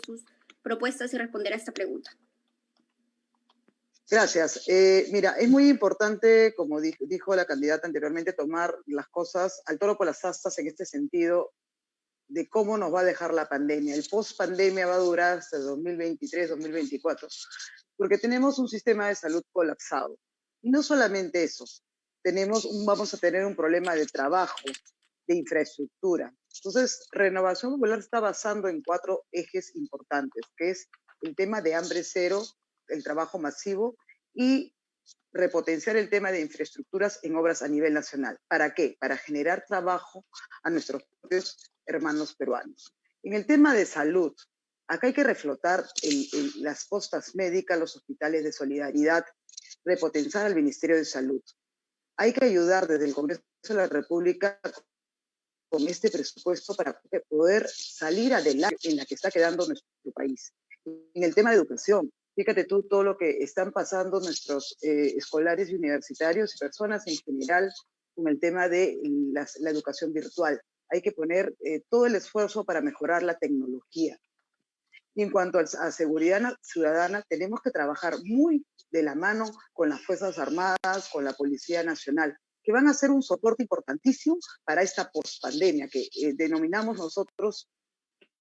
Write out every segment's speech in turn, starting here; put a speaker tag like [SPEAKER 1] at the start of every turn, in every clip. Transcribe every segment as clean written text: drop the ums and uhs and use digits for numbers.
[SPEAKER 1] sus propuestas y responder a esta pregunta.
[SPEAKER 2] Gracias. Mira, es muy importante, como dijo la candidata anteriormente, tomar las cosas al toro por las astas en este sentido de cómo nos va a dejar la pandemia. El post-pandemia va a durar hasta 2023, 2024, porque tenemos un sistema de salud colapsado. Y no solamente eso, vamos a tener un problema de trabajo, de infraestructura. Entonces, Renovación Popular está basando en 4 ejes importantes, que es el tema de hambre cero, el trabajo masivo y repotenciar el tema de infraestructuras en obras a nivel nacional. ¿Para qué? Para generar trabajo a nuestros propios hermanos peruanos. En el tema de salud, acá hay que reflotar las postas médicas, los hospitales de solidaridad, repotenciar al Ministerio de Salud. Hay que ayudar desde el Congreso de la República con este presupuesto para poder salir adelante en la que está quedando nuestro país. En el tema de educación, fíjate tú todo lo que están pasando nuestros escolares y universitarios y personas en general con el tema de la educación virtual. Hay que poner todo el esfuerzo para mejorar la tecnología. Y en cuanto a seguridad ciudadana, tenemos que trabajar muy de la mano con las Fuerzas Armadas, con la Policía Nacional, que van a ser un soporte importantísimo para esta pospandemia que denominamos nosotros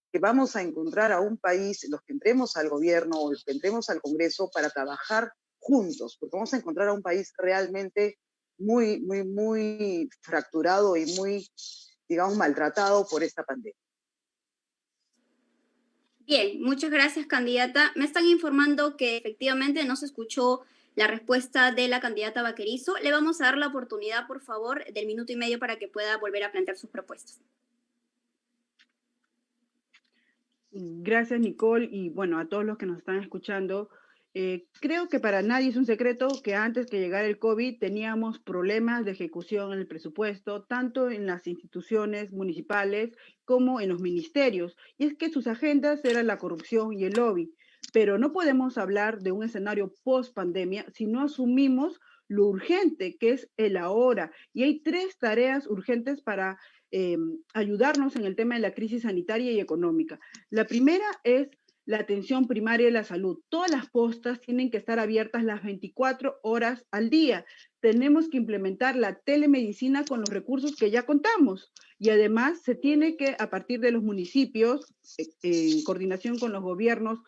[SPEAKER 2] que vamos a encontrar a un país, los que entremos al gobierno o los que entremos al Congreso, para trabajar juntos, porque vamos a encontrar a un país realmente muy, muy, muy fracturado y muy, digamos, maltratado por esta pandemia.
[SPEAKER 1] Bien, muchas gracias, candidata. Me están informando que efectivamente no se escuchó la respuesta de la candidata Baquerizo. Le vamos a dar la oportunidad, por favor, del 1 minuto y medio para que pueda volver a plantear sus propuestas.
[SPEAKER 3] Gracias, Nicole, y bueno, a todos los que nos están escuchando. Creo que para nadie es un secreto que antes que llegara el COVID teníamos problemas de ejecución en el presupuesto, tanto en las instituciones municipales como en los ministerios. Y es que sus agendas eran la corrupción y el lobby. Pero no podemos hablar de un escenario post-pandemia si no asumimos lo urgente que es el ahora. Y hay 3 tareas urgentes para ayudarnos en el tema de la crisis sanitaria y económica. La primera es la atención primaria de la salud. Todas las postas tienen que estar abiertas las 24 horas al día. Tenemos que implementar la telemedicina con los recursos que ya contamos. Y además se tiene que, a partir de los municipios, en coordinación con los gobiernos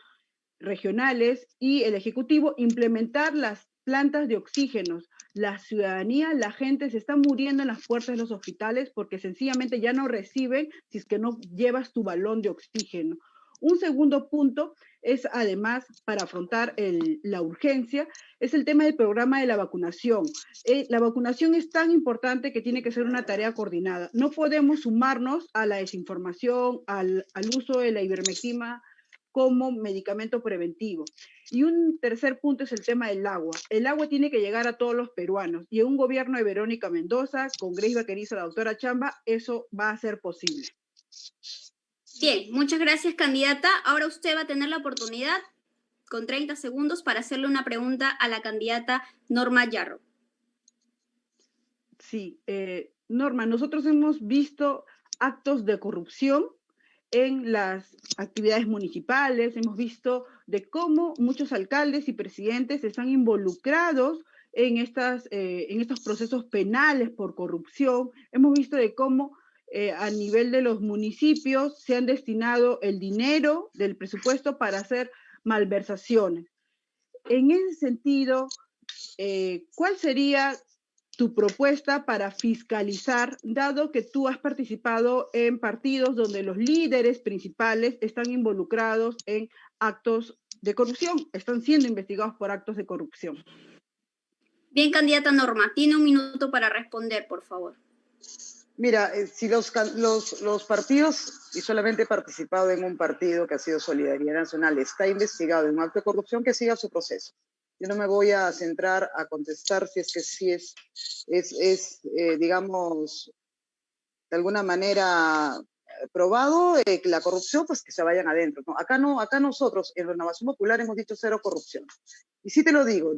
[SPEAKER 3] regionales y el Ejecutivo, implementar las plantas de oxígenos. La ciudadanía, la gente se está muriendo en las puertas de los hospitales porque sencillamente ya no reciben si es que no llevas tu balón de oxígeno. Un segundo punto es, además, para afrontar la urgencia, es el tema del programa de la vacunación. La vacunación es tan importante que tiene que ser una tarea coordinada. No podemos sumarnos a la desinformación, al uso de la ivermectina como medicamento preventivo. Y un tercer punto es el tema del agua. El agua tiene que llegar a todos los peruanos. Y en un gobierno de Verónica Mendoza, con Grace Baquerizo, la doctora Chamba, eso va a ser posible.
[SPEAKER 1] Bien, muchas gracias, candidata. Ahora usted va a tener la oportunidad, con 30 segundos, para hacerle una pregunta a la candidata Norma Yarro.
[SPEAKER 3] Sí, Norma, nosotros hemos visto actos de corrupción en las actividades municipales, hemos visto de cómo muchos alcaldes y presidentes están involucrados en estos procesos penales por corrupción, hemos visto de cómo a nivel de los municipios se han destinado el dinero del presupuesto para hacer malversaciones. En ese sentido, ¿cuál sería tu propuesta para fiscalizar, dado que tú has participado en partidos donde los líderes principales están involucrados en actos de corrupción, están siendo investigados por actos de corrupción?
[SPEAKER 1] Bien, candidata Norma, tiene 1 minuto para responder, por favor.
[SPEAKER 2] Mira, si los partidos, y solamente he participado en un partido que ha sido Solidaridad Nacional, está investigado en un acto de corrupción, que siga su proceso. Yo no me voy a centrar a contestar si es que sí digamos, de alguna manera probado la corrupción, pues que se vayan adentro. ¿No? Acá nosotros en Renovación Popular hemos dicho 0 corrupción. Y sí te lo digo,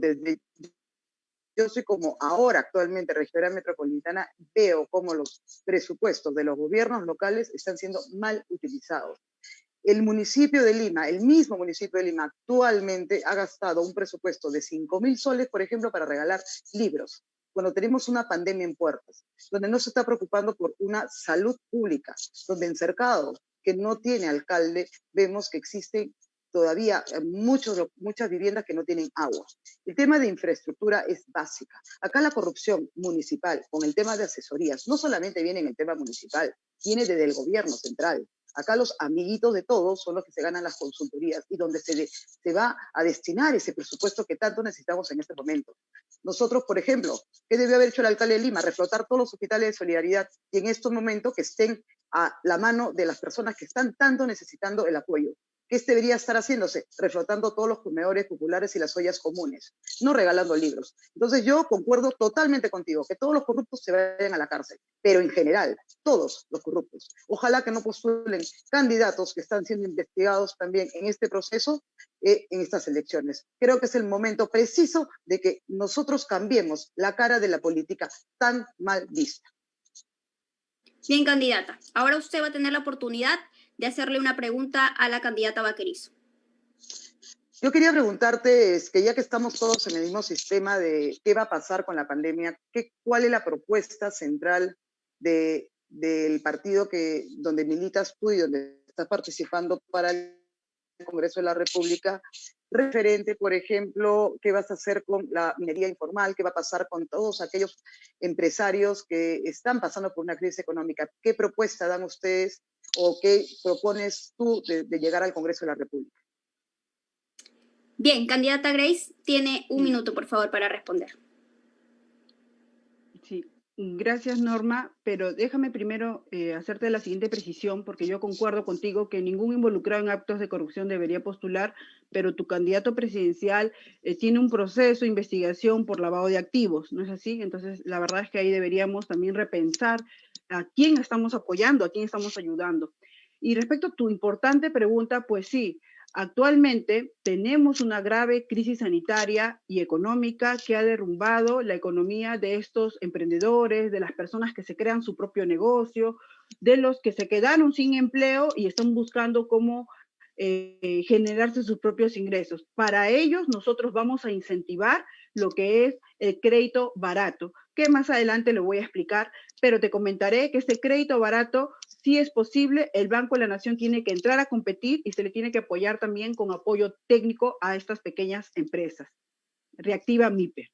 [SPEAKER 2] yo soy como ahora actualmente regidora metropolitana, veo cómo los presupuestos de los gobiernos locales están siendo mal utilizados. El municipio de Lima, el mismo municipio de Lima, actualmente ha gastado un presupuesto de 5.000 soles, por ejemplo, para regalar libros, cuando tenemos una pandemia en puertas, donde no se está preocupando por una salud pública, donde en Cercado, que no tiene alcalde, vemos que existen todavía muchas viviendas que no tienen agua. El tema de infraestructura es básica. Acá la corrupción municipal, con el tema de asesorías, no solamente viene en el tema municipal, viene desde el gobierno central. Acá los amiguitos de todos son los que se ganan las consultorías y donde se va a destinar ese presupuesto que tanto necesitamos en este momento. Nosotros, por ejemplo, ¿qué debió haber hecho el alcalde de Lima? Reflotar todos los hospitales de solidaridad y en estos momentos que estén a la mano de las personas que están tanto necesitando el apoyo. ¿Qué debería estar haciéndose? Reflotando todos los comedores populares y las ollas comunes, no regalando libros. Entonces yo concuerdo totalmente contigo, que todos los corruptos se vayan a la cárcel, pero en general, todos los corruptos. Ojalá que no postulen candidatos que están siendo investigados también en este proceso, en estas elecciones. Creo que es el momento preciso de que nosotros cambiemos la cara de la política tan mal vista.
[SPEAKER 1] Bien, candidata. Ahora usted va a tener la oportunidad de hacerle una pregunta a la candidata Baquerizo.
[SPEAKER 2] Yo quería preguntarte, es que ya que estamos todos en el mismo sistema de qué va a pasar con la pandemia, ¿cuál es la propuesta central del partido donde militas tú y donde estás participando para el Congreso de la República, referente, por ejemplo, qué vas a hacer con la minería informal, qué va a pasar con todos aquellos empresarios que están pasando por una crisis económica? ¿Qué propuesta dan ustedes o qué propones tú de llegar al Congreso de la República?
[SPEAKER 1] Bien, candidata Grace, tiene un minuto, por favor, para responder.
[SPEAKER 3] Sí, gracias Norma, pero déjame primero hacerte la siguiente precisión, porque yo concuerdo contigo que ningún involucrado en actos de corrupción debería postular, pero tu candidato presidencial tiene un proceso de investigación por lavado de activos, ¿no es así? Entonces, la verdad es que ahí deberíamos también repensar a quién estamos apoyando, a quién estamos ayudando. Y respecto a tu importante pregunta, pues sí, actualmente tenemos una grave crisis sanitaria y económica que ha derrumbado la economía de estos emprendedores, de las personas que se crean su propio negocio, de los que se quedaron sin empleo y están buscando cómo generarse sus propios ingresos. Para ellos nosotros vamos a incentivar lo que es el crédito barato, que más adelante lo voy a explicar, pero te comentaré que este crédito barato sí es posible, el Banco de la Nación tiene que entrar a competir y se le tiene que apoyar también con apoyo técnico a estas pequeñas empresas. Reactiva MIPE.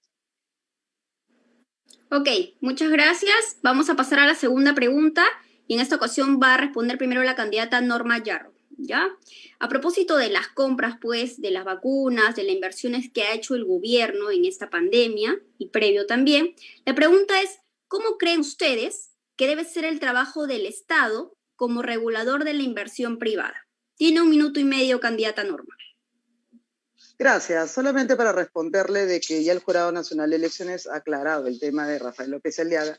[SPEAKER 1] Ok, muchas gracias. Vamos a pasar a la segunda pregunta y en esta ocasión va a responder primero la candidata Norma Yarro, ¿ya? A propósito de las compras, pues, de las vacunas, de las inversiones que ha hecho el gobierno en esta pandemia y previo también, la pregunta es, ¿cómo creen ustedes que debe ser el trabajo del Estado como regulador de la inversión privada? Tiene un minuto y medio, candidata Norma.
[SPEAKER 2] Gracias. Solamente para responderle de que ya el Jurado Nacional de Elecciones ha aclarado el tema de Rafael López Aliaga,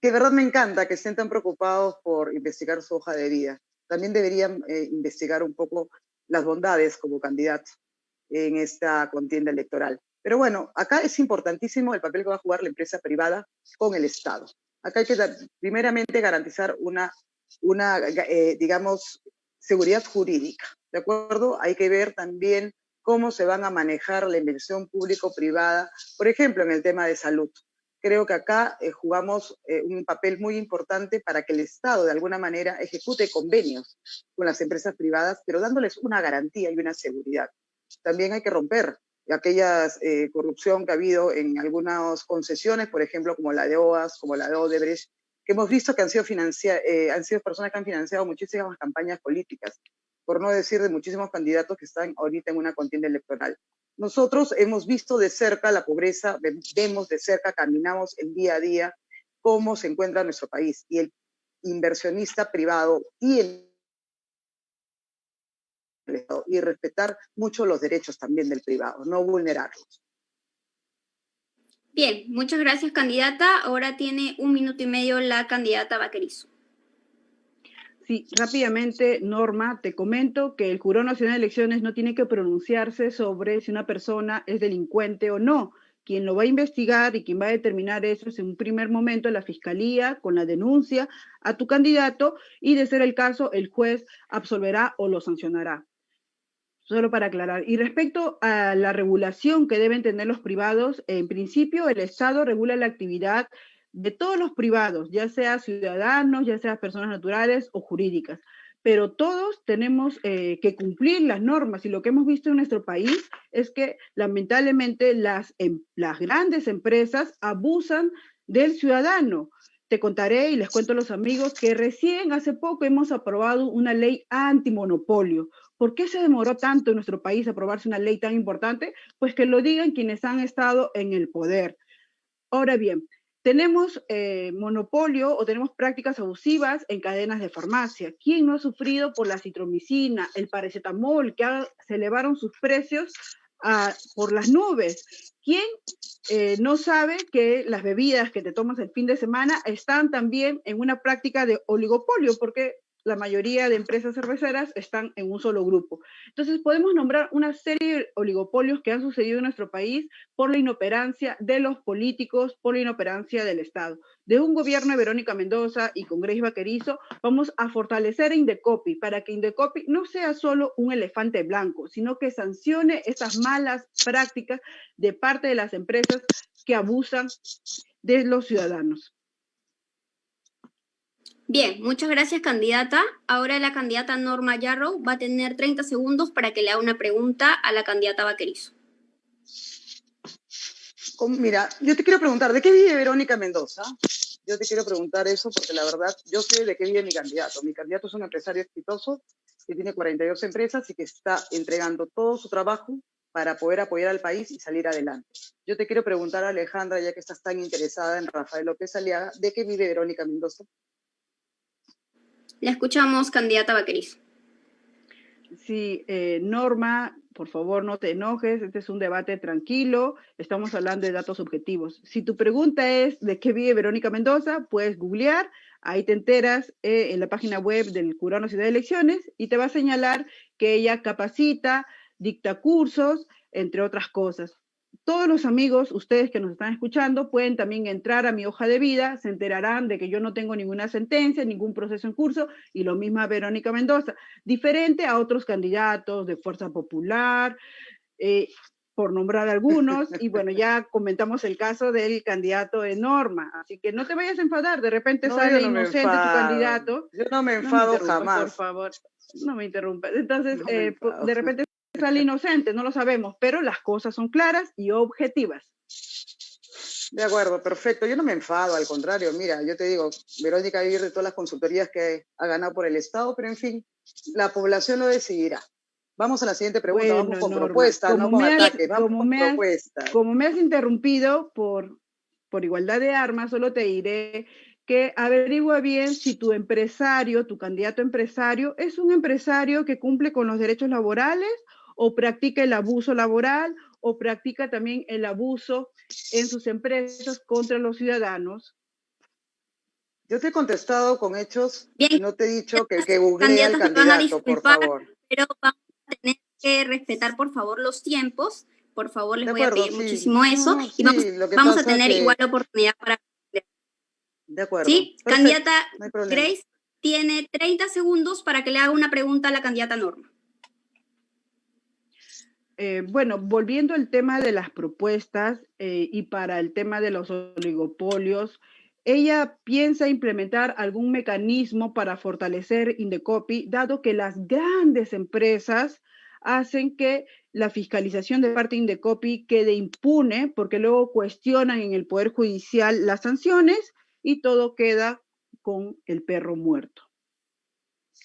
[SPEAKER 2] que de verdad me encanta que estén tan preocupados por investigar su hoja de vida. También deberían investigar un poco las bondades como candidato en esta contienda electoral. Pero bueno, acá es importantísimo el papel que va a jugar la empresa privada con el Estado. Acá hay que primeramente garantizar digamos, seguridad jurídica, ¿de acuerdo? Hay que ver también cómo se van a manejar la inversión público-privada, por ejemplo, en el tema de salud. Creo que acá jugamos un papel muy importante para que el Estado de alguna manera ejecute convenios con las empresas privadas, pero dándoles una garantía y una seguridad. También hay que romper aquella corrupción que ha habido en algunas concesiones, por ejemplo, como la de OAS, como la de Odebrecht, que hemos visto que han sido personas que han financiado muchísimas campañas políticas, por no decir de muchísimos candidatos que están ahorita en una contienda electoral. Nosotros hemos visto de cerca la pobreza, vemos de cerca, caminamos el día a día cómo se encuentra nuestro país y el inversionista privado y respetar mucho los derechos también del privado, no vulnerarlos.
[SPEAKER 1] Bien, muchas gracias, candidata. Ahora tiene un minuto y medio la candidata Baquerizo.
[SPEAKER 3] Sí, rápidamente, Norma, te comento que el Jurado Nacional de Elecciones no tiene que pronunciarse sobre si una persona es delincuente o no, quien lo va a investigar y quien va a determinar eso es en un primer momento la fiscalía con la denuncia a tu candidato y de ser el caso el juez absolverá o lo sancionará. Solo para aclarar. Y respecto a la regulación que deben tener los privados, en principio el Estado regula la actividad de todos los privados, ya sea ciudadanos, ya sea personas naturales o jurídicas, pero todos tenemos que cumplir las normas y lo que hemos visto en nuestro país es que lamentablemente las grandes empresas abusan del ciudadano. Te contaré y les cuento a los amigos que recién hace poco hemos aprobado una ley antimonopolio. ¿Por qué se demoró tanto en nuestro país aprobarse una ley tan importante? Pues que lo digan quienes han estado en el poder. Ahora bien, tenemos monopolio o tenemos prácticas abusivas en cadenas de farmacia. ¿Quién no ha sufrido por la citromicina, el paracetamol, que se elevaron sus precios por las nubes? ¿Quién no sabe que las bebidas que te tomas el fin de semana están también en una práctica de oligopolio? Porque la mayoría de empresas cerveceras están en un solo grupo. Entonces, podemos nombrar una serie de oligopolios que han sucedido en nuestro país por la inoperancia de los políticos, por la inoperancia del Estado. De un gobierno de Verónica Mendoza y con Grace Baquerizo, vamos a fortalecer a Indecopi para que Indecopi no sea solo un elefante blanco, sino que sancione esas malas prácticas de parte de las empresas que abusan de los ciudadanos.
[SPEAKER 1] Bien, muchas gracias, candidata. Ahora la candidata Norma Yarrow va a tener 30 segundos para que le haga una pregunta a la candidata Baquerizo.
[SPEAKER 2] Mira, yo te quiero preguntar, ¿de qué vive Verónica Mendoza? Yo te quiero preguntar eso porque la verdad, yo sé de qué vive mi candidato. Mi candidato es un empresario exitoso que tiene 42 empresas y que está entregando todo su trabajo para poder apoyar al país y salir adelante. Yo te quiero preguntar, Alejandra, ya que estás tan interesada en Rafael López Aliaga, ¿de qué vive Verónica Mendoza?
[SPEAKER 1] La escuchamos, candidata Baquerizo.
[SPEAKER 3] Sí, Norma, por favor no te enojes, este es un debate tranquilo, estamos hablando de datos objetivos. Si tu pregunta es de qué vive Verónica Mendoza, puedes googlear, ahí te enteras en la página web del Jurado Nacional de Elecciones y te va a señalar que ella capacita, dicta cursos, entre otras cosas. Todos los amigos, ustedes que nos están escuchando, pueden también entrar a mi hoja de vida, se enterarán de que yo no tengo ninguna sentencia, ningún proceso en curso, y lo mismo a Verónica Mendoza, diferente a otros candidatos de Fuerza Popular, por nombrar algunos, y bueno, ya comentamos el caso del candidato de Norma, así que no te vayas a enfadar, de repente
[SPEAKER 2] No,
[SPEAKER 3] sale
[SPEAKER 2] yo no me
[SPEAKER 3] inocente tu
[SPEAKER 2] enfado.
[SPEAKER 3] candidato.
[SPEAKER 2] Yo no me enfado jamás.
[SPEAKER 3] Por favor, no me interrumpas. Entonces,
[SPEAKER 2] No me enfado.
[SPEAKER 3] de repente sale inocente, no lo sabemos, pero las cosas son claras y objetivas.
[SPEAKER 2] De acuerdo, perfecto. Yo no me enfado, al contrario. Mira, yo te digo, Verónica vive de todas las consultorías que ha ganado por el Estado, pero en fin, la población lo decidirá. Vamos a la siguiente pregunta,
[SPEAKER 3] Bueno,
[SPEAKER 2] vamos con
[SPEAKER 3] Norma,
[SPEAKER 2] propuestas, no con ataques, vamos con propuestas.
[SPEAKER 3] Como me has interrumpido por igualdad de armas, solo te diré que averigua bien si tu empresario, tu candidato empresario, es un empresario que cumple con los derechos laborales o practica el abuso laboral o practica también el abuso en sus empresas contra los ciudadanos.
[SPEAKER 2] Yo te he contestado con hechos,
[SPEAKER 1] Bien,
[SPEAKER 2] no te he dicho que googlee al candidato, por favor.
[SPEAKER 1] Pero vamos a tener que respetar, por favor, los tiempos. Por favor, les voy a pedir
[SPEAKER 2] sí.
[SPEAKER 1] muchísimo eso.
[SPEAKER 2] No,
[SPEAKER 1] y
[SPEAKER 2] sí,
[SPEAKER 1] vamos a tener igual oportunidad para...
[SPEAKER 2] De acuerdo.
[SPEAKER 1] Sí,
[SPEAKER 2] perfecto,
[SPEAKER 1] candidata
[SPEAKER 2] no hay problema.
[SPEAKER 1] Grace tiene 30 segundos para que le haga una pregunta a la candidata Norma.
[SPEAKER 3] Bueno, volviendo al tema de las propuestas y para el tema de los oligopolios, ¿ella piensa implementar algún mecanismo para fortalecer Indecopi, dado que las grandes empresas hacen que la fiscalización de parte de Indecopi quede impune, porque luego cuestionan en el Poder Judicial las sanciones y todo queda con el perro muerto?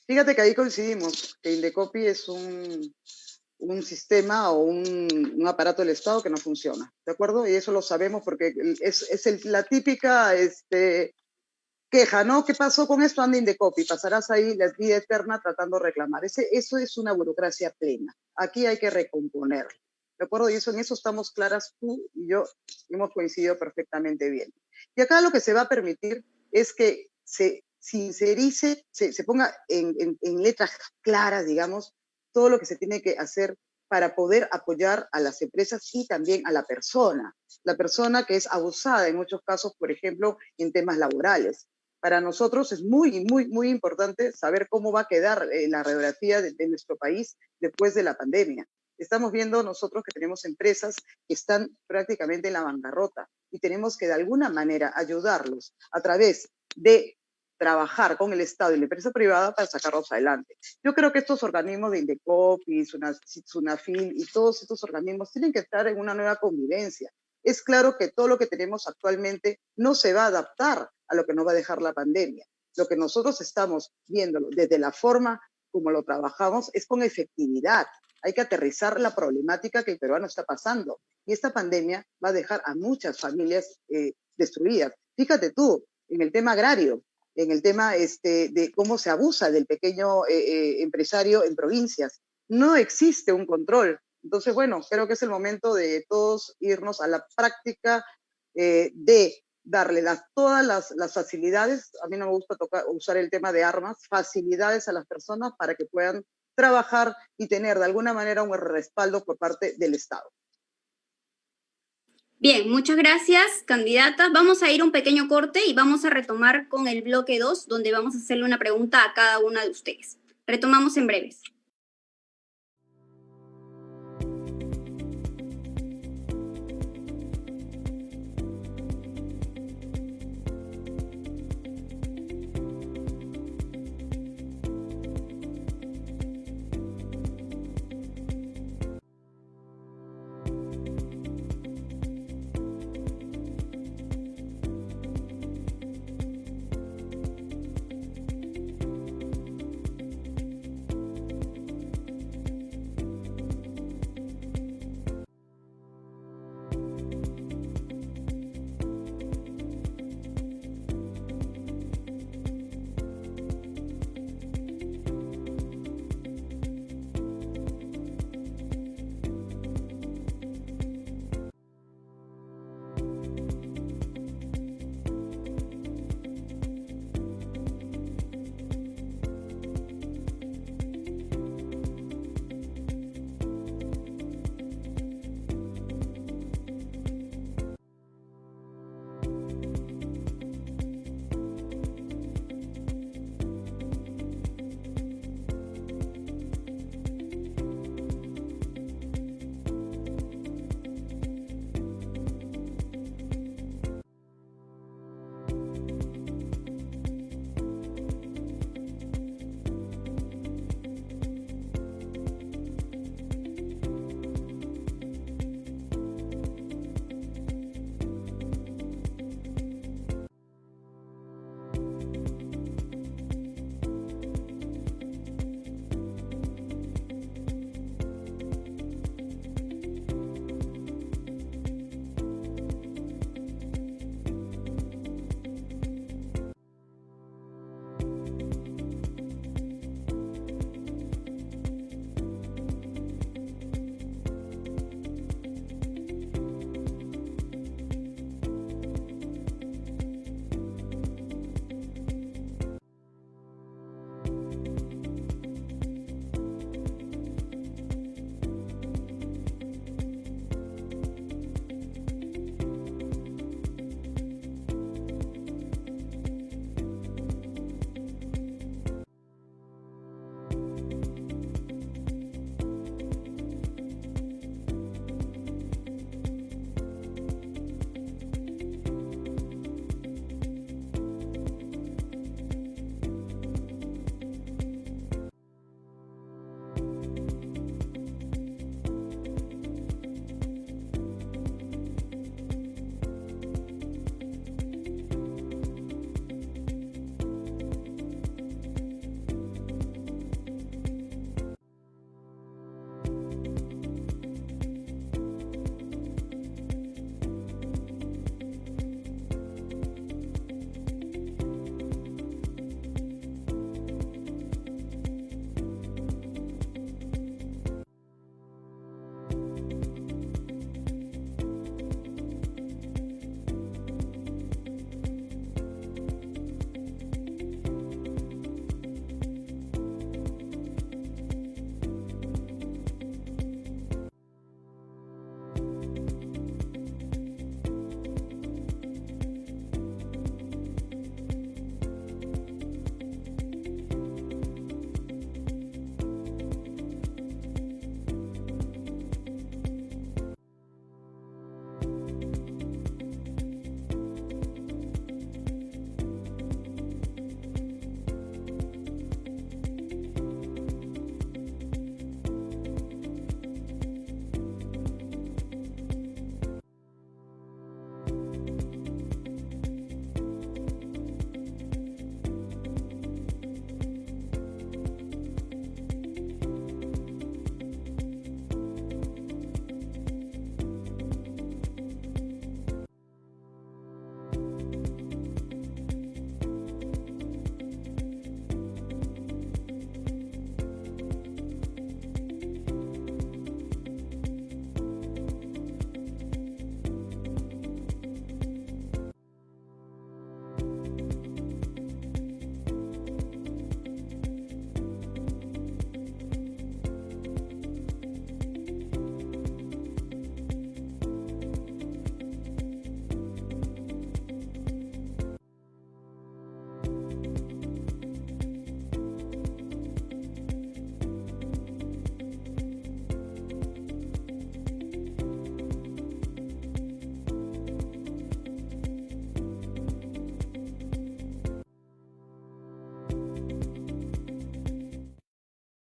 [SPEAKER 2] Fíjate que ahí coincidimos, que Indecopi es un sistema o un aparato del Estado que no funciona, ¿de acuerdo? Y eso lo sabemos porque es la típica queja, ¿no? ¿Qué pasó con esto? Anda Indecopi, pasarás ahí la vida eterna tratando de reclamar. Eso es una burocracia plena. Aquí hay que recomponerla, ¿de acuerdo? Y en eso estamos claras, tú y yo hemos coincidido perfectamente bien. Y acá lo que se va a permitir es que se sincerice, se ponga en letras claras, digamos, todo lo que se tiene que hacer para poder apoyar a las empresas y también a la persona que es abusada en muchos casos, por ejemplo, en temas laborales. Para nosotros es muy importante saber cómo va a quedar la radiografía de nuestro país después de la pandemia. Estamos viendo nosotros que tenemos empresas que están prácticamente en la bancarrota y tenemos que de alguna manera ayudarlos a través de trabajar con el Estado y la empresa privada para sacarlos adelante. Yo creo que estos organismos de Indecopi, Sunafil y todos estos organismos tienen que estar en una nueva convivencia. Es claro que todo lo que tenemos actualmente no se va a adaptar a lo que nos va a dejar la pandemia. Lo que nosotros estamos viéndolo desde la forma como lo trabajamos es con efectividad. Hay que aterrizar la problemática que el peruano está pasando. Y esta pandemia va a dejar a muchas familias destruidas. Fíjate tú, en el tema agrario, en el tema de cómo se abusa del pequeño empresario en provincias. No existe un control. Entonces, bueno, creo que es el momento de todos irnos a la práctica de darle todas las facilidades, a mí no me gusta usar el tema de armas, facilidades a las personas para que puedan trabajar y tener de alguna manera un respaldo por parte del Estado.
[SPEAKER 1] Bien, muchas gracias, candidata. Vamos a ir un pequeño corte y vamos a retomar con el bloque 2, donde vamos a hacerle una pregunta a cada una de ustedes. Retomamos en breves.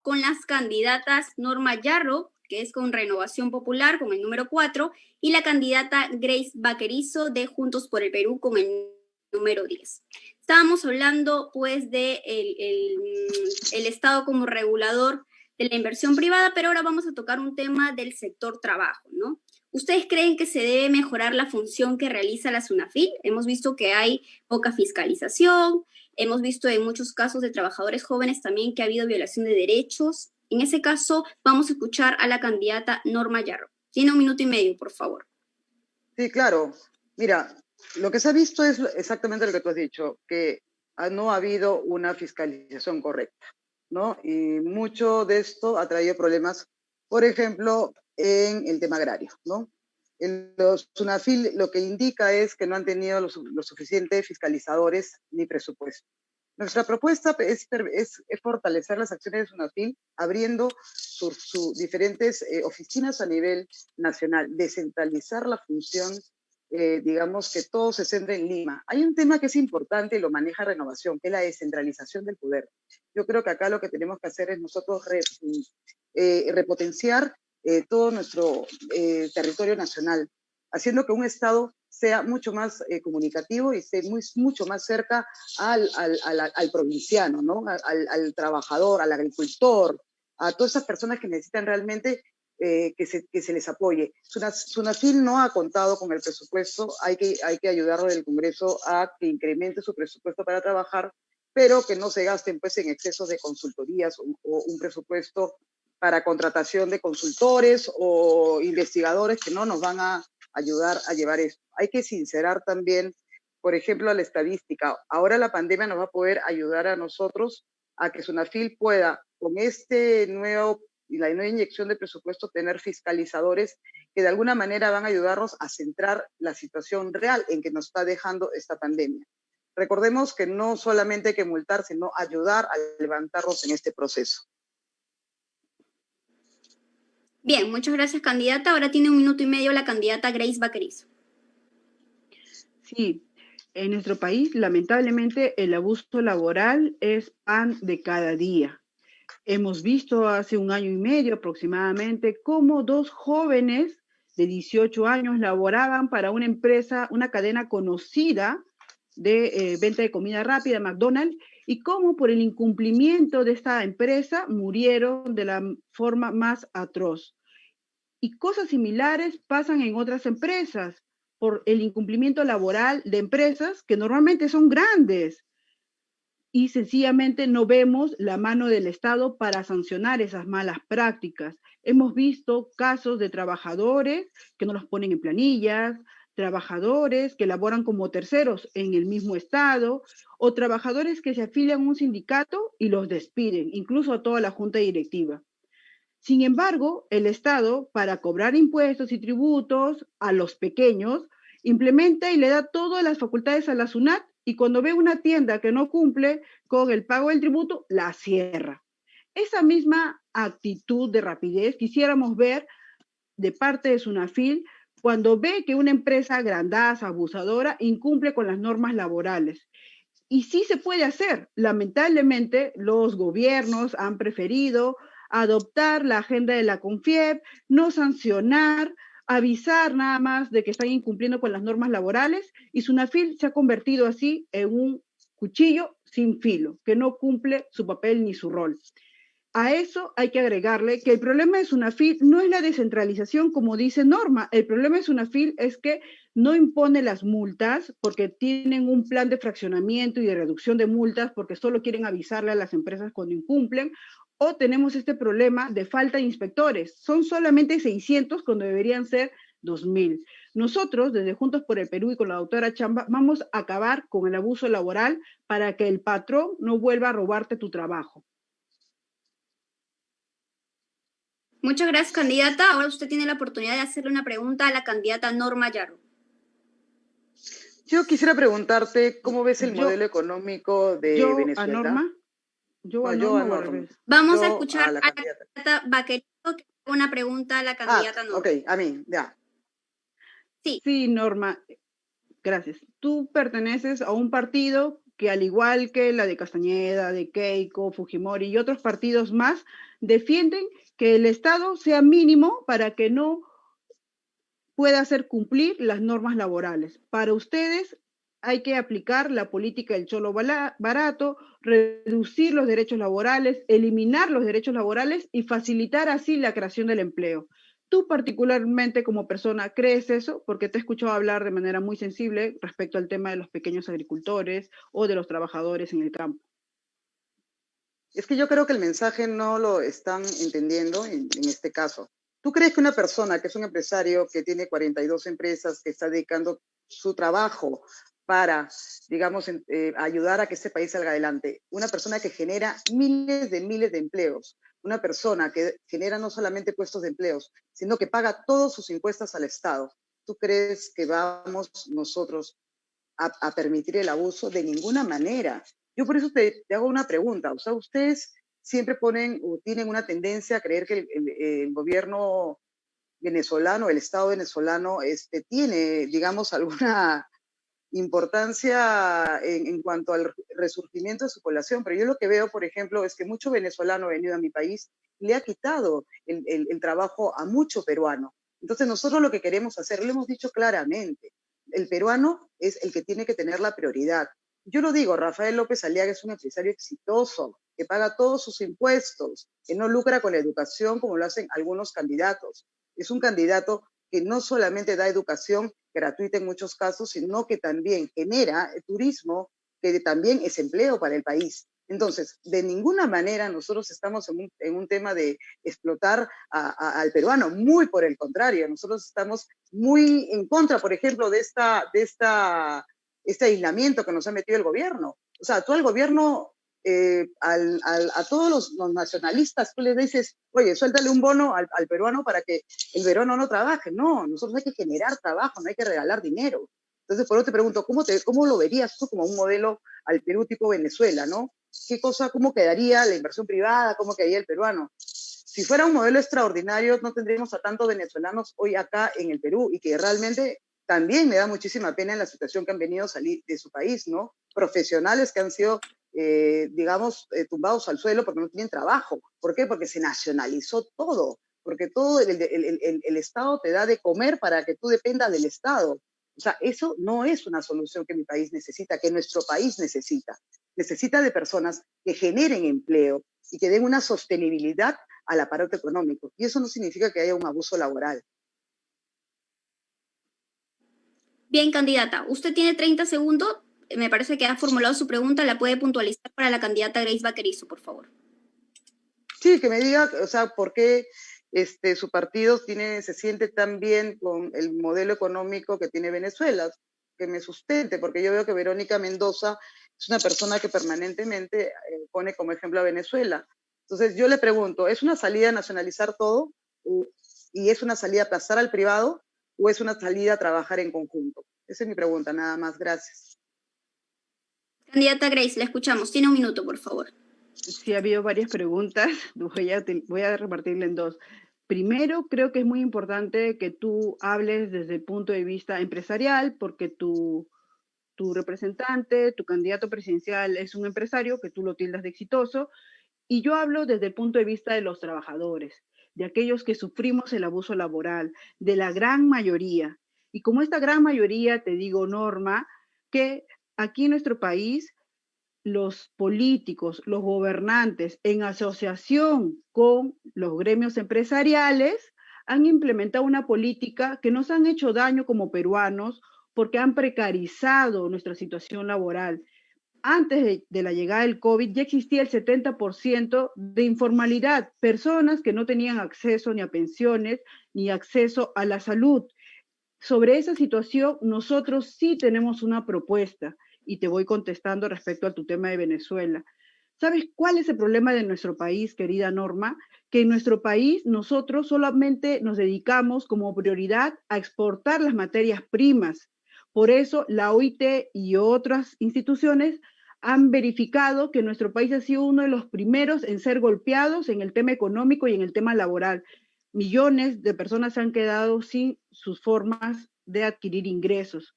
[SPEAKER 1] con las candidatas Norma Yarro, que es con Renovación Popular, con el número 4, y la candidata Grace Vaquerizo de Juntos por el Perú con el número 10. Estábamos hablando pues de el Estado como regulador de la inversión privada, pero ahora vamos a tocar un tema del sector trabajo, ¿no? ¿Ustedes creen que se debe mejorar la función que realiza la SUNAFIL? Hemos visto que hay poca fiscalización, hemos visto en muchos casos de trabajadores jóvenes también que ha habido violación de derechos. En ese caso, vamos a escuchar a la candidata Norma Yarro. Tiene 1 minuto y medio, por favor.
[SPEAKER 2] Sí, claro. Mira, lo que se ha visto es exactamente lo que tú has dicho, que no ha habido una fiscalización correcta, ¿no? Y mucho de esto ha traído problemas, por ejemplo, en el tema agrario, ¿no? Los SUNAFIL lo que indica es que no han tenido los suficientes fiscalizadores ni presupuesto. Nuestra propuesta es fortalecer las acciones de SUNAFIL abriendo sus diferentes oficinas a nivel nacional, descentralizar la función, digamos que todo se centra en Lima. Hay un tema que es importante y lo maneja Renovación, que es la descentralización del poder. Yo creo que acá lo que tenemos que hacer es nosotros repotenciar todo nuestro territorio nacional, haciendo que un Estado sea mucho más comunicativo y esté mucho más cerca al provinciano, ¿no? Al trabajador, al agricultor, a todas esas personas que necesitan realmente que se les apoye. SUNAFIL no ha contado con el presupuesto, hay que ayudarlo del Congreso a que incremente su presupuesto para trabajar, pero que no se gasten pues, en excesos de consultorías o un presupuesto para contratación de consultores o investigadores que no nos van a ayudar a llevar esto. Hay que sincerar también, por ejemplo, la estadística. Ahora la pandemia nos va a poder ayudar a nosotros a que SUNAFIL pueda, con la nueva inyección de presupuesto, tener fiscalizadores que de alguna manera van a ayudarnos a centrar la situación real en que nos está dejando esta pandemia. Recordemos que no solamente hay que multar, sino ayudar a levantarnos en este proceso.
[SPEAKER 1] Bien, muchas gracias, candidata. Ahora tiene 1 minuto y medio la candidata Grace Vaquerizo.
[SPEAKER 3] Sí, en nuestro país, lamentablemente, el abuso laboral es pan de cada día. Hemos visto hace 1 año y medio aproximadamente cómo 2 jóvenes de 18 años laboraban para una empresa, una cadena conocida de venta de comida rápida, McDonald's, y cómo por el incumplimiento de esta empresa murieron de la forma más atroz. Y cosas similares pasan en otras empresas por el incumplimiento laboral de empresas que normalmente son grandes y sencillamente no vemos la mano del Estado para sancionar esas malas prácticas. Hemos visto casos de trabajadores que no los ponen en planillas, trabajadores que laboran como terceros en el mismo estado o trabajadores que se afilian a un sindicato y los despiden, incluso a toda la junta directiva. Sin embargo, el Estado, para cobrar impuestos y tributos a los pequeños, implementa y le da todas las facultades a la SUNAT y cuando ve una tienda que no cumple con el pago del tributo, la cierra. Esa misma actitud de rapidez quisiéramos ver de parte de SUNAFIL cuando ve que una empresa grandaza, abusadora, incumple con las normas laborales. Y sí se puede hacer. Lamentablemente, los gobiernos han preferido adoptar la agenda de la CONFIEP, no sancionar, avisar nada más de que están incumpliendo con las normas laborales y SUNAFIL se ha convertido así en un cuchillo sin filo, que no cumple su papel ni su rol. A eso hay que agregarle que el problema de SUNAFIL no es la descentralización como dice Norma, el problema de SUNAFIL es que no impone las multas porque tienen un plan de fraccionamiento y de reducción de multas porque solo quieren avisarle a las empresas cuando incumplen, o tenemos este problema de falta de inspectores. Son solamente 600 cuando deberían ser 2.000. Nosotros, desde Juntos por el Perú y con la doctora Chamba, vamos a acabar con el abuso laboral para que el patrón no vuelva a robarte tu trabajo.
[SPEAKER 1] Muchas gracias, candidata. Ahora usted tiene la oportunidad de hacerle una pregunta a la candidata Norma Yarro.
[SPEAKER 2] Yo quisiera preguntarte cómo ves el modelo económico de Venezuela.
[SPEAKER 3] ¿A Norma?
[SPEAKER 2] Yo a Norma.
[SPEAKER 1] Vamos a escuchar a la candidata Vaquerizo que haga una pregunta a la candidata Norma.
[SPEAKER 2] Ok, a mí, ya.
[SPEAKER 1] Sí.
[SPEAKER 3] Sí, Norma, gracias. Tú perteneces a un partido que al igual que la de Castañeda, de Keiko, Fujimori y otros partidos más, defienden que el Estado sea mínimo para que no pueda hacer cumplir las normas laborales. Para ustedes hay que aplicar la política del cholo barato, reducir los derechos laborales, eliminar los derechos laborales y facilitar así la creación del empleo. Tú particularmente como persona crees eso, porque te he escuchado hablar de manera muy sensible respecto al tema de los pequeños agricultores o de los trabajadores en el campo.
[SPEAKER 2] Es que yo creo que el mensaje no lo están entendiendo en este caso. ¿Tú crees que una persona que es un empresario que tiene 42 empresas, que está dedicando su trabajo para, digamos, ayudar a que este país salga adelante, una persona que genera miles de empleos, una persona que genera no solamente puestos de empleos, sino que paga todos sus impuestos al Estado, ¿tú crees que vamos nosotros a permitir el abuso? De ninguna manera. Yo por eso te hago una pregunta. O sea, ustedes siempre ponen o tienen una tendencia a creer que el gobierno venezolano, el Estado venezolano, tiene, digamos, alguna importancia en cuanto al resurgimiento de su población. Pero yo lo que veo, por ejemplo, es que mucho venezolano venido a mi país le ha quitado el trabajo a mucho peruano. Entonces nosotros lo que queremos hacer, lo hemos dicho claramente, el peruano es el que tiene que tener la prioridad. Yo lo digo, Rafael López Aliaga es un empresario exitoso, que paga todos sus impuestos, que no lucra con la educación como lo hacen algunos candidatos. Es un candidato que no solamente da educación gratuita en muchos casos, sino que también genera turismo, que también es empleo para el país. Entonces, de ninguna manera nosotros estamos en un tema de explotar al peruano, muy por el contrario, nosotros estamos muy en contra, por ejemplo, de este aislamiento que nos ha metido el gobierno. O sea, tú al gobierno, a todos los nacionalistas, tú les dices, oye, suéltale un bono al peruano para que el peruano no trabaje. No, nosotros hay que generar trabajo, no hay que regalar dinero. Entonces, por eso te pregunto, ¿cómo lo verías tú como un modelo al Perú tipo Venezuela, no? ¿Cómo quedaría la inversión privada? ¿Cómo quedaría el peruano? Si fuera un modelo extraordinario, no tendríamos a tantos venezolanos hoy acá en el Perú, y que realmente también me da muchísima pena en la situación que han venido a salir de su país, ¿no? Profesionales que han sido, tumbados al suelo porque no tienen trabajo. ¿Por qué? Porque se nacionalizó todo, porque todo el Estado te da de comer para que tú dependas del Estado. O sea, eso no es una solución que mi país necesita, que nuestro país necesita. Necesita de personas que generen empleo y que den una sostenibilidad al aparato económico. Y eso no significa que haya un abuso laboral.
[SPEAKER 1] Bien, candidata, usted tiene 30 segundos. Me parece que ha formulado su pregunta. La puede puntualizar para la candidata Grace Baquerizo, por favor.
[SPEAKER 2] Sí, que me diga, o sea, por qué su partido se siente tan bien con el modelo económico que tiene Venezuela, que me sustente, porque yo veo que Verónica Mendoza es una persona que permanentemente pone como ejemplo a Venezuela. Entonces yo le pregunto, ¿es una salida a nacionalizar todo? ¿Y es una salida a aplazar al privado? ¿O es una salida a trabajar en conjunto? Esa es mi pregunta, nada más. Gracias.
[SPEAKER 1] Candidata Grace, la escuchamos. Tiene un minuto, por favor.
[SPEAKER 3] Sí, ha habido varias preguntas. Voy a repartirla en dos. Primero, creo que es muy importante que tú hables desde el punto de vista empresarial, porque tu representante, tu candidato presidencial es un empresario que tú lo tildas de exitoso, y yo hablo desde el punto de vista de los trabajadores, de aquellos que sufrimos el abuso laboral, de la gran mayoría. Y como esta gran mayoría, te digo, Norma, que aquí en nuestro país los políticos, los gobernantes, en asociación con los gremios empresariales, han implementado una política que nos han hecho daño como peruanos porque han precarizado nuestra situación laboral. Antes de la llegada del COVID ya existía el 70% de informalidad, personas que no tenían acceso ni a pensiones ni acceso a la salud. Sobre esa situación, nosotros sí tenemos una propuesta y te voy contestando respecto a tu tema de Venezuela. ¿Sabes cuál es el problema de nuestro país, querida Norma? Que en nuestro país nosotros solamente nos dedicamos como prioridad a exportar las materias primas. Por eso la OIT y otras instituciones han verificado que nuestro país ha sido uno de los primeros en ser golpeados en el tema económico y en el tema laboral. Millones de personas se han quedado sin sus formas de adquirir ingresos.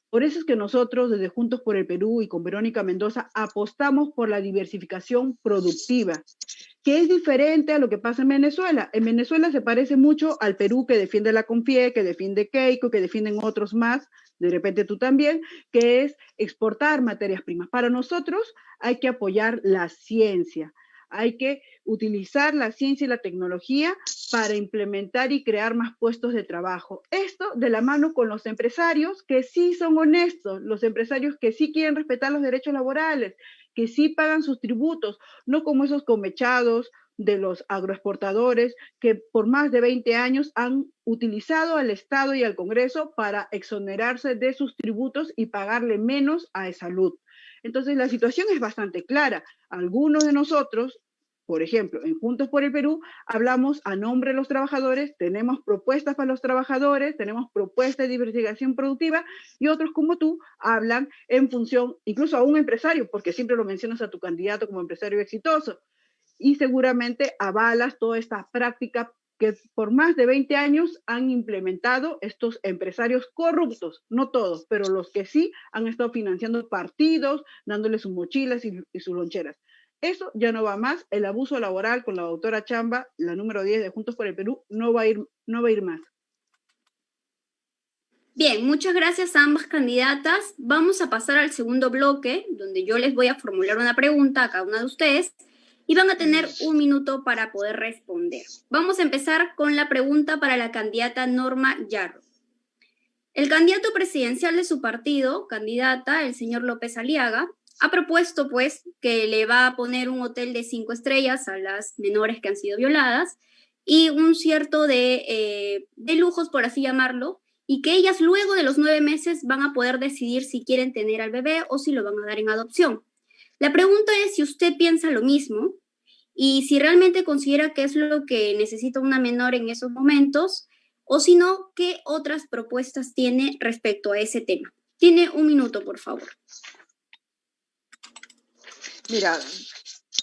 [SPEAKER 3] Por eso es que nosotros, desde Juntos por el Perú y con Verónica Mendoza, apostamos por la diversificación productiva, que es diferente a lo que pasa en Venezuela. En Venezuela se parece mucho al Perú que defiende la CONFIE, que defiende Keiko, que defienden otros más, de repente tú también, que es exportar materias primas. Para nosotros hay que apoyar la ciencia, hay que utilizar la ciencia y la tecnología para implementar y crear más puestos de trabajo. Esto de la mano con los empresarios que sí son honestos, los empresarios que sí quieren respetar los derechos laborales, que sí pagan sus tributos, no como esos comechados de los agroexportadores que por más de 20 años han utilizado al Estado y al Congreso para exonerarse de sus tributos y pagarle menos a salud. Entonces, la situación es bastante clara. Algunos de nosotros, por ejemplo, en Juntos por el Perú, hablamos a nombre de los trabajadores, tenemos propuestas para los trabajadores, tenemos propuestas de diversificación productiva y otros como tú hablan en función, incluso a un empresario, porque siempre lo mencionas a tu candidato como empresario exitoso y seguramente avalas toda esta práctica que por más de 20 años han implementado estos empresarios corruptos, no todos, pero los que sí han estado financiando partidos, dándoles sus mochilas y sus loncheras. Eso ya no va más. El abuso laboral con la doctora Chamba, la número 10 de Juntos por el Perú, no va a ir más.
[SPEAKER 1] Bien, muchas gracias a ambas candidatas. Vamos a pasar al segundo bloque, donde yo les voy a formular una pregunta a cada una de ustedes y van a tener 1 minuto para poder responder. Vamos a empezar con la pregunta para la candidata Norma Yarro. El candidato presidencial de su partido, candidata, el señor López Aliaga, ha propuesto pues que le va a poner un hotel de 5 estrellas a las menores que han sido violadas y un cierto de lujos, por así llamarlo, y que ellas luego de los 9 meses van a poder decidir si quieren tener al bebé o si lo van a dar en adopción. La pregunta es si usted piensa lo mismo y si realmente considera que es lo que necesita una menor en esos momentos, o si no, ¿qué otras propuestas tiene respecto a ese tema? Tiene 1 minuto, por favor.
[SPEAKER 2] Mira,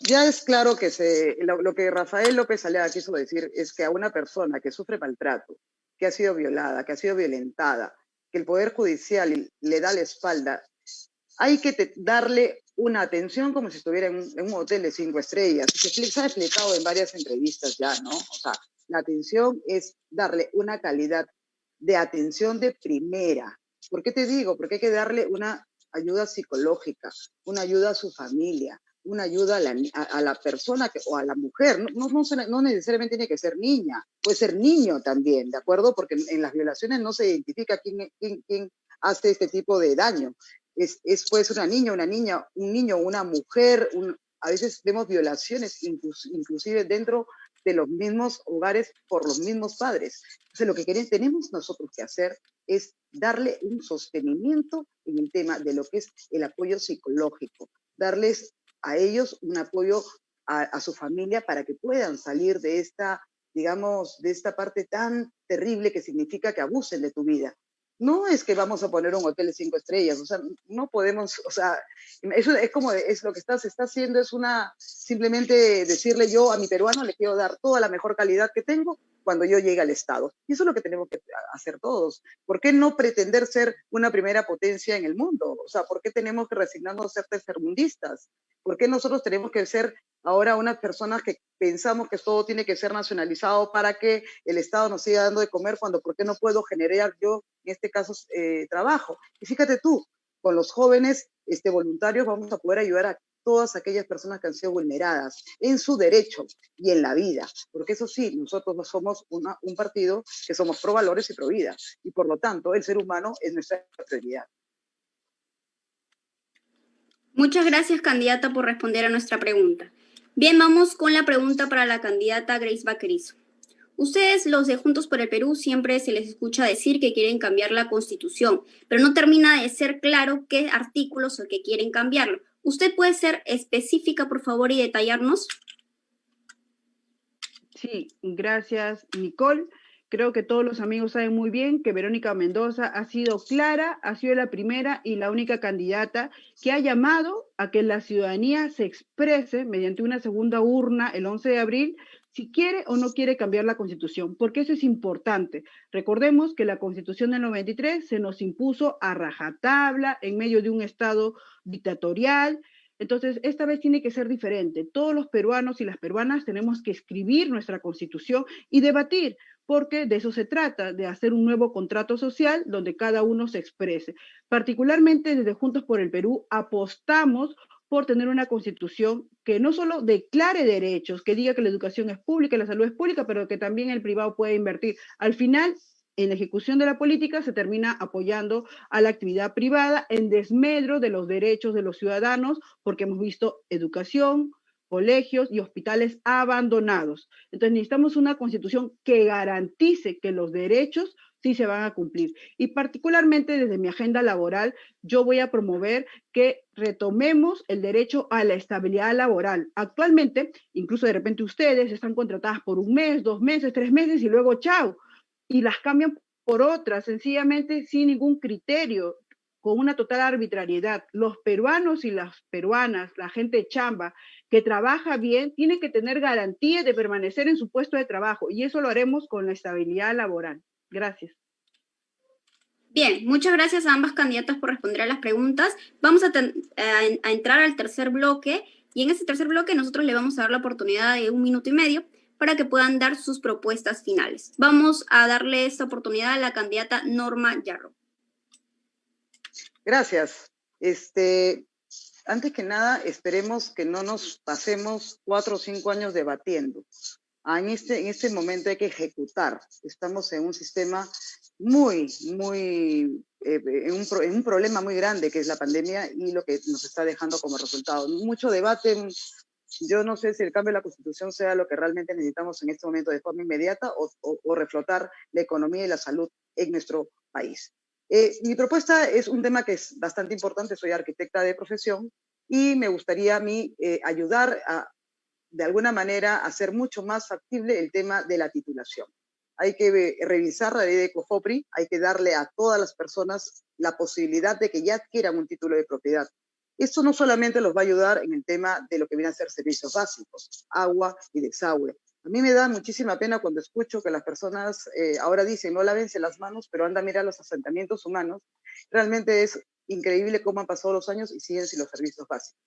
[SPEAKER 2] ya es claro que lo que Rafael López Aliaga quiso decir es que a una persona que sufre maltrato, que ha sido violada, que ha sido violentada, que el Poder Judicial le da la espalda, hay que darle una atención como si estuviera en un hotel de 5 estrellas. Se ha explicado en varias entrevistas ya, ¿no? O sea, la atención es darle una calidad de atención de primera. ¿Por qué te digo? Porque hay que darle una ayuda psicológica, una ayuda a su familia, una ayuda a la persona o a la mujer. No necesariamente tiene que ser niña, puede ser niño también, ¿de acuerdo? Porque en las violaciones no se identifica quién hace este tipo de daño. Puede ser una niña, un niño, una mujer. A veces vemos violaciones inclusive dentro de los mismos hogares por los mismos padres. Entonces, lo que tenemos nosotros que hacer es darle un sostenimiento en el tema de lo que es el apoyo psicológico, darles a ellos un apoyo a su familia para que puedan salir de esta, digamos, de esta parte tan terrible que significa que abusen de tu vida. No es que vamos a poner un hotel de 5 estrellas, o sea, no podemos, o sea, eso es como, es lo que se está haciendo es simplemente decirle yo a mi peruano le quiero dar toda la mejor calidad que tengo cuando yo llegue al Estado. Y eso es lo que tenemos que hacer todos. ¿Por qué no pretender ser una primera potencia en el mundo? O sea, ¿por qué tenemos que resignarnos a ser tercermundistas? ¿Por qué nosotros tenemos que ser ahora unas personas que pensamos que todo tiene que ser nacionalizado para que el Estado nos siga dando de comer cuando por qué no puedo generar yo, en este caso, trabajo? Y fíjate tú, con los jóvenes voluntarios vamos a poder ayudar a todas aquellas personas que han sido vulneradas en su derecho y en la vida, porque eso sí, nosotros no somos un partido que somos pro valores y pro vida, y por lo tanto el ser humano es nuestra prioridad.
[SPEAKER 1] Muchas gracias, candidata, por responder a nuestra pregunta. Bien, vamos con la pregunta para la candidata Grace Baquerizo. Ustedes, los de Juntos por el Perú, siempre se les escucha decir que quieren cambiar la Constitución, pero no termina de ser claro qué artículos o qué quieren cambiarlo. ¿Usted puede ser específica, por favor, y detallarnos?
[SPEAKER 3] Sí, gracias, Nicole. Creo que todos los amigos saben muy bien que Verónica Mendoza ha sido clara, ha sido la primera y la única candidata que ha llamado a que la ciudadanía se exprese mediante una segunda urna el 11 de abril si quiere o no quiere cambiar la Constitución, porque eso es importante. Recordemos que la Constitución del 93 se nos impuso a rajatabla en medio de un Estado dictatorial. Entonces, esta vez tiene que ser diferente. Todos los peruanos y las peruanas tenemos que escribir nuestra Constitución y debatir, porque de eso se trata, de hacer un nuevo contrato social donde cada uno se exprese. Particularmente desde Juntos por el Perú apostamos por tener una constitución que no solo declare derechos, que diga que la educación es pública y la salud es pública, pero que también el privado puede invertir. Al final, en la ejecución de la política se termina apoyando a la actividad privada en desmedro de los derechos de los ciudadanos, porque hemos visto educación, colegios y hospitales abandonados. Entonces necesitamos una constitución que garantice que los derechos sí se van a cumplir. Y particularmente desde mi agenda laboral, yo voy a promover que retomemos el derecho a la estabilidad laboral. Actualmente, incluso de repente ustedes están contratadas por 1 mes, 2 meses, 3 meses y luego chao. Y las cambian por otras, sencillamente sin ningún criterio, con una total arbitrariedad. Los peruanos y las peruanas, la gente chamba, que trabaja bien, tiene que tener garantía de permanecer en su puesto de trabajo, y eso lo haremos con la estabilidad laboral. Gracias.
[SPEAKER 1] Bien, muchas gracias a ambas candidatas por responder a las preguntas. Vamos a entrar al tercer bloque, y en este tercer bloque nosotros le vamos a dar la oportunidad de 1 minuto y medio para que puedan dar sus propuestas finales. Vamos a darle esta oportunidad a la candidata Norma Yarro.
[SPEAKER 2] Gracias. Antes que nada, esperemos que no nos pasemos 4 o 5 años debatiendo. En este momento hay que ejecutar. Estamos en un sistema en un problema muy grande que es la pandemia y lo que nos está dejando como resultado. Mucho debate. Yo no sé si el cambio de la Constitución sea lo que realmente necesitamos en este momento de forma inmediata o reflotar la economía y la salud en nuestro país. Mi propuesta es un tema que es bastante importante. Soy arquitecta de profesión y me gustaría a mí ayudar de alguna manera a hacer mucho más factible el tema de la titulación. Hay que revisar la ley de COFOPRI, hay que darle a todas las personas la posibilidad de que ya adquieran un título de propiedad. Esto no solamente los va a ayudar en el tema de lo que viene a ser servicios básicos, agua y desagüe. A mí me da muchísima pena cuando escucho que las personas ahora dicen no lávense las manos, pero anda a mirar los asentamientos humanos. Realmente es increíble cómo han pasado los años y siguen sin los servicios básicos.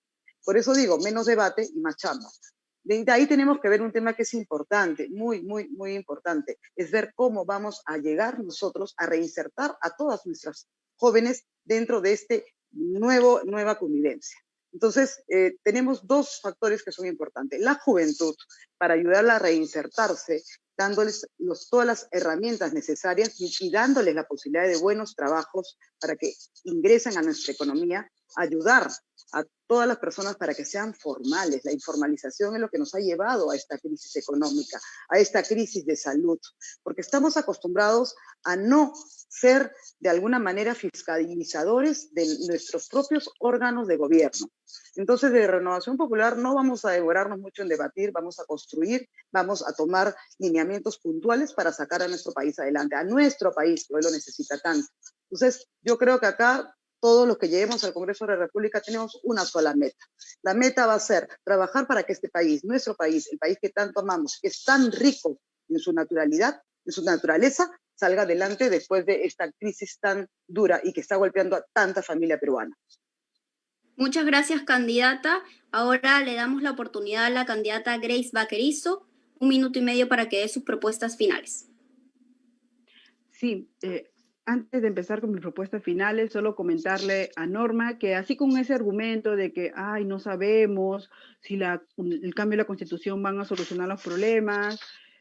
[SPEAKER 2] Por eso digo, menos debate y más chamba. De ahí tenemos que ver un tema que es importante, muy importante, es ver cómo vamos a llegar nosotros a reinsertar a todas nuestras jóvenes dentro de nueva convivencia. Entonces, tenemos 2 factores que son importantes. La juventud, para ayudarla a reinsertarse, dándoles todas las herramientas necesarias y dándoles la posibilidad de buenos trabajos para que ingresen a nuestra economía, ayudar a todas las personas para que sean formales. La informalización es lo que nos ha llevado a esta crisis económica, a esta crisis de salud, porque estamos acostumbrados a no ser de alguna manera fiscalizadores de nuestros propios órganos de gobierno. Entonces, de Renovación Popular no vamos a demorarnos mucho en debatir, vamos a construir, vamos a tomar lineamientos puntuales para sacar a nuestro país adelante, a nuestro país, que hoy lo necesita tanto. Entonces, yo creo que acá todos los que lleguemos al Congreso de la República tenemos una sola meta. La meta va a ser trabajar para que este país, nuestro país, el país que tanto amamos, que es tan rico en su naturalidad, en su naturaleza, salga adelante después de esta crisis tan dura y que está golpeando a tanta familia peruana.
[SPEAKER 1] Muchas gracias, candidata. Ahora le damos la oportunidad a la candidata Grace Baquerizo, 1 minuto y medio para que dé sus propuestas finales.
[SPEAKER 3] Sí, antes de empezar con mis propuestas finales, solo comentarle a Norma que así con ese argumento de que, no sabemos si el cambio de la Constitución van a solucionar los problemas,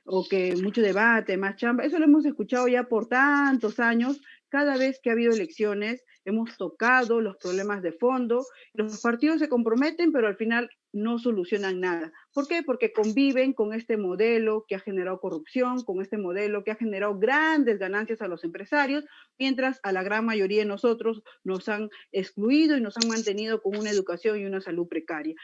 [SPEAKER 3] o que mucho debate, más chamba, eso lo hemos escuchado ya por tantos años. Cada vez que ha habido elecciones hemos tocado los problemas de fondo, los partidos se comprometen, pero al final no solucionan nada. ¿Por qué? Porque conviven con este modelo que ha generado corrupción, con este modelo que ha generado grandes ganancias a los empresarios, mientras a la gran mayoría de nosotros nos han excluido y nos han mantenido con una educación y una salud precaria.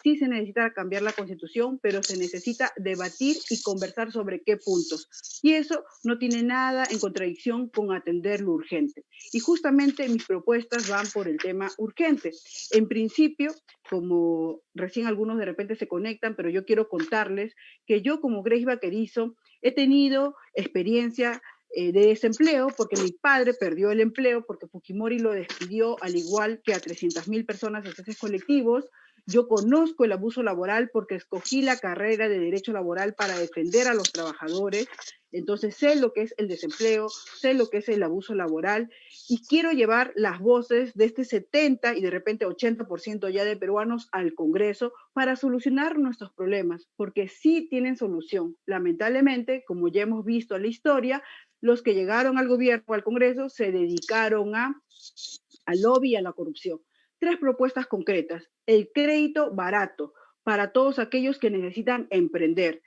[SPEAKER 3] Sí se necesita cambiar la Constitución, pero se necesita debatir y conversar sobre qué puntos. Y eso no tiene nada en contradicción con atender lo urgente. Y justamente mis propuestas van por el tema urgente. En principio, como recién algunos de repente se conectan, pero yo quiero contarles que yo como Grace Vaquerizo he tenido experiencia de desempleo porque mi padre perdió el empleo porque Fujimori lo despidió al igual que a 300.000 personas de esos colectivos. Yo conozco el abuso laboral porque escogí la carrera de derecho laboral para defender a los trabajadores, entonces sé lo que es el desempleo, sé lo que es el abuso laboral y quiero llevar las voces de este 70 y de repente 80% ya de peruanos al Congreso para solucionar nuestros problemas, porque sí tienen solución. Lamentablemente, como ya hemos visto en la historia, los que llegaron al gobierno o al Congreso se dedicaron al lobby y a la corrupción. 3 propuestas concretas. El crédito barato para todos aquellos que necesitan emprender.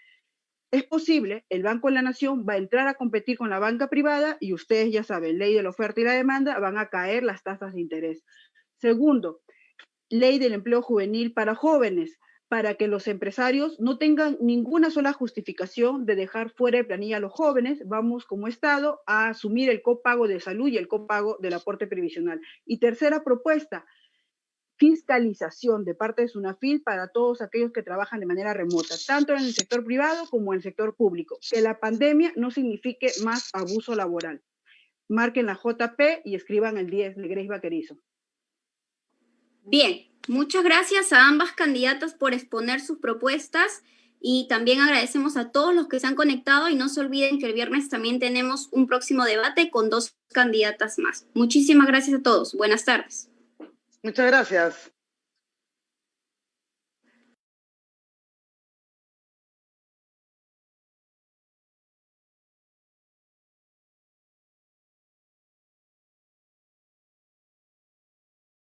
[SPEAKER 3] Es posible, el Banco de la Nación va a entrar a competir con la banca privada y ustedes ya saben, ley de la oferta y la demanda, van a caer las tasas de interés. Segundo, ley del empleo juvenil para jóvenes, para que los empresarios no tengan ninguna sola justificación de dejar fuera de planilla a los jóvenes. Vamos como Estado a asumir el copago de salud y el copago del aporte previsional. Y tercera propuesta, fiscalización de parte de SUNAFIL para todos aquellos que trabajan de manera remota, tanto en el sector privado como en el sector público. Que la pandemia no signifique más abuso laboral. Marquen la JP y escriban el 10 de Grace Vaquerizo.
[SPEAKER 1] Bien, muchas gracias a ambas candidatas por exponer sus propuestas y también agradecemos a todos los que se han conectado y no se olviden que el viernes también tenemos un próximo debate con 2 candidatas más. Muchísimas gracias a todos. Buenas tardes.
[SPEAKER 2] Muchas gracias.